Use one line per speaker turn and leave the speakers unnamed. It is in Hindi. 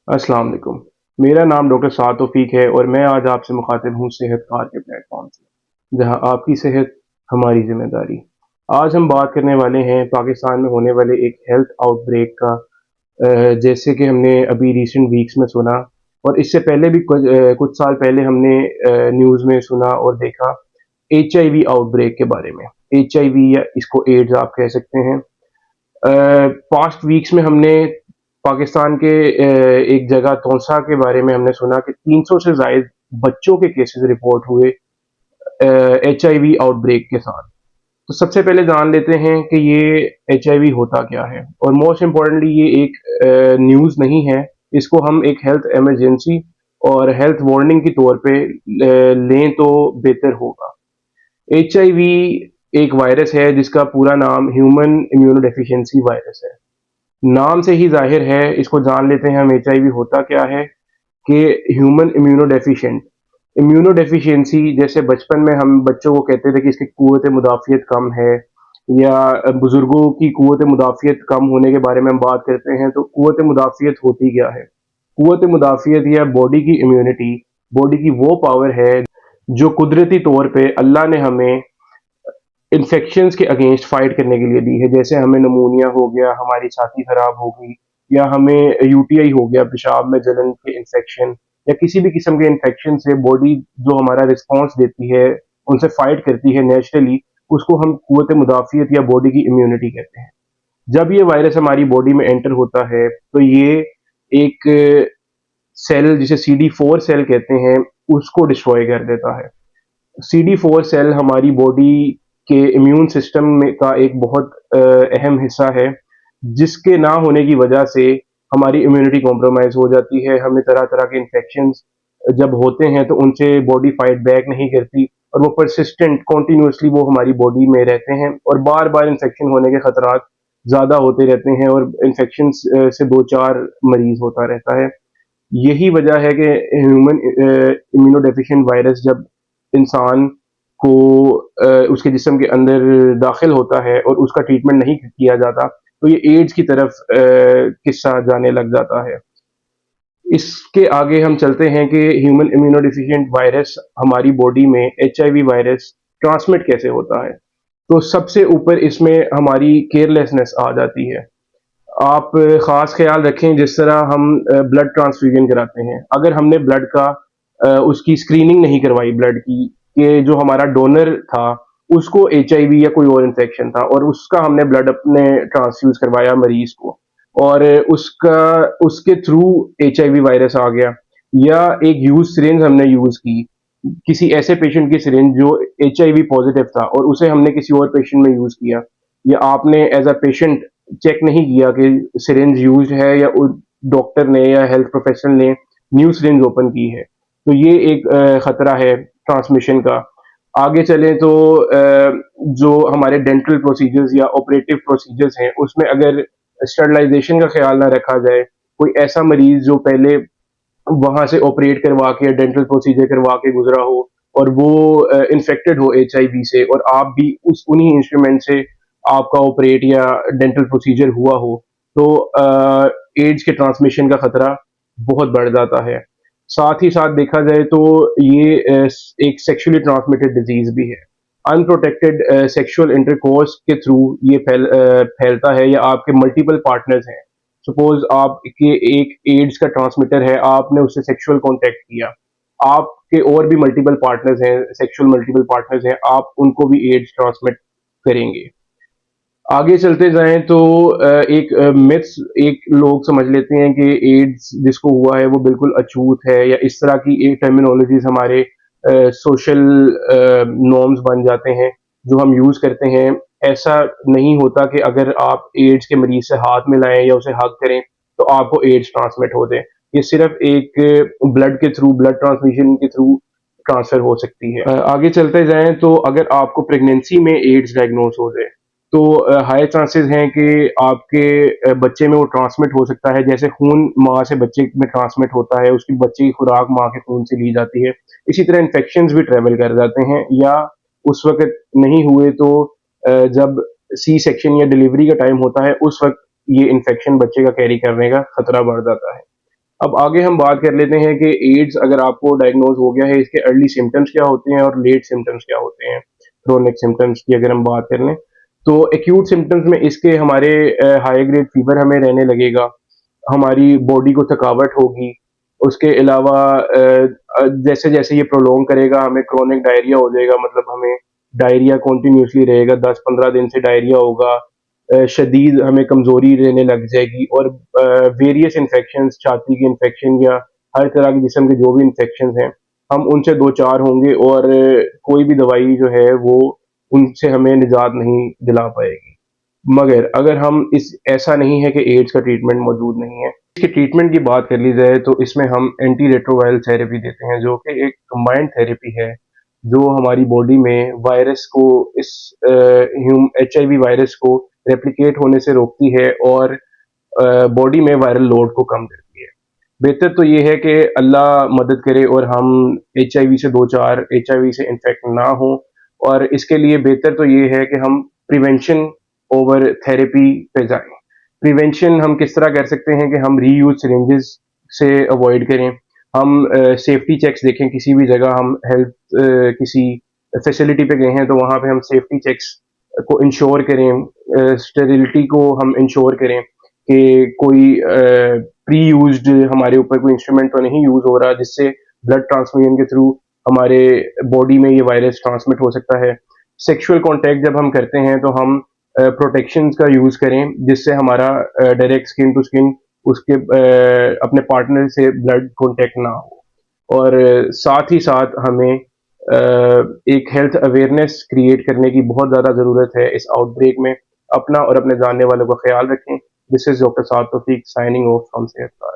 अस्सलाम वालेकुम। मेरा नाम डॉक्टर साद तौफीक है और मैं आज आपसे मुखातिब हूँ सेहतकार के प्लेटफॉर्म से, जहाँ आपकी सेहत हमारी जिम्मेदारी। आज हम बात करने वाले हैं पाकिस्तान में होने वाले एक हेल्थ आउटब्रेक का, जैसे कि हमने अभी रिसेंट वीक्स में सुना और इससे पहले भी कुछ साल पहले हमने न्यूज़ में सुना और देखा एचआईवी आउटब्रेक के बारे में। एचआईवी या इसको एड्स आप कह सकते हैं। पास्ट वीक्स में हमने पाकिस्तान के एक जगह तौसा के बारे में हमने सुना कि 300 से ज़ायद बच्चों के केसेस रिपोर्ट हुए एचआईवी आउटब्रेक के साथ। तो सबसे पहले जान लेते हैं कि ये एचआईवी होता क्या है और मोस्ट इम्पोर्टेंटली ये एक न्यूज़ नहीं है, इसको हम एक हेल्थ इमरजेंसी और हेल्थ वार्निंग के तौर पे लें तो बेहतर होगा। एचआईवी एक वायरस है जिसका पूरा नाम ह्यूमन इम्यूनोडेफिशिएंसी वायरस है। नाम से ही जाहिर है, इसको जान लेते हैं हम एचआईवी होता क्या है कि ह्यूमन इम्यूनो डेफिशिएंसी जैसे बचपन में हम बच्चों को कहते थे कि इसकी कुव्वत मुदाफ़ियत कम है, या बुजुर्गों की कुव्वत मुदाफ़ियत कम होने के बारे में हम बात करते हैं, तो कुव्वत मुदाफ़ियत होती क्या है? कुव्वत मुदाफ़ियत या बॉडी की इम्यूनिटी, बॉडी की वो पावर है जो कुदरती तौर पे अल्लाह ने हमें इन्फेक्शंस के अगेंस्ट फाइट करने के लिए दी है। जैसे हमें नमूनिया हो गया, हमारी छाती खराब हो गई, या हमें यूटीआई हो गया, पेशाब में जलन के इन्फेक्शन, या किसी भी किस्म के इन्फेक्शन से बॉडी जो हमारा रिस्पॉन्स देती है, उनसे फाइट करती है नेचुरली, उसको हम कुव्वत मुदाफ़ियत या बॉडी की इम्यूनिटी कहते हैं। जब ये वायरस हमारी बॉडी में एंटर होता है तो ये एक सेल जिसे CD4 सेल कहते हैं, उसको डिस्ट्रॉय कर देता है। CD4 सेल हमारी बॉडी के इम्यून सिस्टम में का एक बहुत अहम हिस्सा है, जिसके ना होने की वजह से हमारी इम्यूनिटी कॉम्प्रोमाइज़ हो जाती है। हमें तरह-तरह के इन्फेक्शंस जब होते हैं तो उनसे बॉडी फाइट बैक नहीं करती और वो परसिस्टेंट कंटीन्यूअसली वो हमारी बॉडी में रहते हैं और बार-बार इन्फेक्शन होने के खतरात ज़्यादा होते रहते हैं और इन्फेक्शंस से 2-4 मरीज़ होता रहता है। यही वजह है कि ह्यूमन इम्यूनोडेफिशिएंट वायरस जब इंसान को उसके जिस्म के अंदर दाखिल होता है और उसका ट्रीटमेंट नहीं किया जाता, तो ये एड्स की तरफ किस्सा जाने लग जाता है। इसके आगे हम चलते हैं कि ह्यूमन इम्यूनोडेफिशिएंट वायरस हमारी बॉडी में एचआईवी वायरस ट्रांसमिट कैसे होता है। तो सबसे ऊपर इसमें हमारी केयरलेसनेस आ जाती है। आप ख़ास ख़्याल रखें जिस तरह हम ब्लड ट्रांसफ्यूजन कराते हैं। अगर हमने ब्लड का उसकी स्क्रीनिंग नहीं करवाई ब्लड की, कि जो हमारा डोनर था उसको एचआईवी या कोई और इन्फेक्शन था और उसका हमने ब्लड अपने ट्रांसफ्यूज़ करवाया मरीज़ को और उसका उसके थ्रू एचआईवी वायरस आ गया, या एक यूज़ सिरिंज हमने यूज़ की, किसी ऐसे पेशेंट की सिरिंज जो एचआईवी पॉज़िटिव था और उसे हमने किसी और पेशेंट में यूज़ किया, या आपने एज़ अ पेशेंट चेक नहीं किया कि सिरिंज यूज्ड है या डॉक्टर ने या हेल्थ प्रोफेशनल ने न्यू सिरिंज ओपन की है, तो ये एक खतरा है ट्रांसमिशन का। आगे चलें तो जो हमारे डेंटल प्रोसीजर्स या ऑपरेटिव प्रोसीजर्स हैं उसमें अगर स्टरलाइजेशन का ख्याल ना रखा जाए, कोई ऐसा मरीज जो पहले वहां से ऑपरेट करवा के डेंटल प्रोसीजर करवा के गुजरा हो और वो इन्फेक्टेड हो एचआईवी से और आप भी उस उन्हीं इंस्ट्रूमेंट से आपका ऑपरेट या डेंटल प्रोसीजर हुआ हो, तो एड्स के ट्रांसमिशन का खतरा बहुत बढ़ जाता है। साथ ही साथ देखा जाए तो ये एक सेक्सुअली ट्रांसमिटेड डिजीज भी है। अनप्रोटेक्टेड सेक्सुअल इंटरकोर्स के थ्रू ये फैलता है, या आपके मल्टीपल पार्टनर्स हैं, सपोज आपके एक एड्स का ट्रांसमीटर है, आपने उससे सेक्सुअल कांटेक्ट किया, आपके और भी मल्टीपल पार्टनर्स हैं, सेक्सुअल मल्टीपल पार्टनर्स हैं, आप उनको भी एड्स ट्रांसमिट करेंगे। आगे चलते जाएं तो एक मिथ्स एक लोग समझ लेते हैं कि एड्स जिसको हुआ है वो बिल्कुल अछूत है, या इस तरह की एक टर्मिनोलॉजीज हमारे सोशल नॉर्म्स बन जाते हैं जो हम यूज़ करते हैं। ऐसा नहीं होता कि अगर आप एड्स के मरीज से हाथ मिलाएं या उसे हग करें तो आपको एड्स ट्रांसमिट हो जाए। ये सिर्फ एक ब्लड के थ्रू, ब्लड ट्रांसमिशन के थ्रू ट्रांसफर हो सकती है। आगे चलते जाएं तो अगर आपको प्रेगनेंसी में एड्स डायग्नोस हो जाए तो हाई चांसेस हैं कि आपके बच्चे में वो ट्रांसमिट हो सकता है। जैसे खून माँ से बच्चे में ट्रांसमिट होता है, उसकी बच्चे की खुराक माँ के खून से ली जाती है, इसी तरह इन्फेक्शंस भी ट्रेवल कर जाते हैं, या उस वक्त नहीं हुए तो जब सी सेक्शन या डिलीवरी का टाइम होता है उस वक्त ये इन्फेक्शन बच्चे का कैरी करने का खतरा बढ़ जाता है। अब आगे हम बात कर लेते हैं कि एड्स अगर आपको डायग्नोज हो गया है, इसके अर्ली सिम्टम्स क्या होते हैं और लेट सिम्टम्स क्या होते हैं, क्रोनिक सिम्टम्स की अगर हम बात कर लें। तो एक्यूट सिम्टम्स में इसके हमारे हाई ग्रेड फीवर हमें रहने लगेगा, हमारी बॉडी को थकावट होगी, उसके अलावा जैसे जैसे ये प्रोलॉन्ग करेगा हमें क्रोनिक डायरिया हो जाएगा, मतलब हमें डायरिया कॉन्टिन्यूसली रहेगा, 10-15 दिन से डायरिया होगा, शदीद हमें कमज़ोरी रहने लग जाएगी और वेरियस इन्फेक्शंस, छाती की इन्फेक्शन या हर तरह के जिस्म के जो भी इन्फेक्शंस हैं, हम उनसे दो चार होंगे और कोई भी दवाई जो है वो उनसे हमें निजात नहीं दिला पाएगी। मगर अगर हम इस ऐसा नहीं है कि एड्स का ट्रीटमेंट मौजूद नहीं है। इसके ट्रीटमेंट की बात कर ली जाए तो इसमें हम एंटी रेट्रोवायरल थेरेपी देते हैं, जो कि एक कंबाइंड थेरेपी है, जो हमारी बॉडी में वायरस को इस एचआईवी वायरस को रेप्लिकेट होने से रोकती है और बॉडी में वायरल लोड को कम करती है। बेहतर तो ये है कि अल्लाह मदद करे और हम एचआईवी से दो चार एचआईवी से इन्फेक्ट ना हो, और इसके लिए बेहतर तो ये है कि हम प्रिवेंशन ओवर थेरेपी पे जाएं। प्रिवेंशन हम किस तरह कर सकते हैं कि हम रीयूज सिरिंजेस से अवॉइड करें, हम सेफ्टी चेक्स देखें, किसी भी जगह हम हेल्थ किसी फैसिलिटी पे गए हैं तो वहाँ पे हम सेफ्टी चेक्स को इंश्योर करें, स्टेरिलिटी को हम इंश्योर करें कि कोई प्री यूज्ड हमारे ऊपर कोई इंस्ट्रूमेंट तो नहीं यूज हो रहा जिससे ब्लड ट्रांसफ्यूजन के थ्रू हमारे बॉडी में ये वायरस ट्रांसमिट हो सकता है। सेक्सुअल कांटेक्ट जब हम करते हैं तो हम प्रोटेक्शन का यूज करें जिससे हमारा डायरेक्ट स्किन टू स्किन उसके अपने पार्टनर से ब्लड कांटेक्ट ना हो। और साथ ही साथ हमें एक हेल्थ अवेयरनेस क्रिएट करने की बहुत ज़्यादा ज़रूरत है इस आउटब्रेक में। अपना और अपने जानने वालों का ख्याल रखें। This is doctor Saad Taufiq signing off from सेहतगार।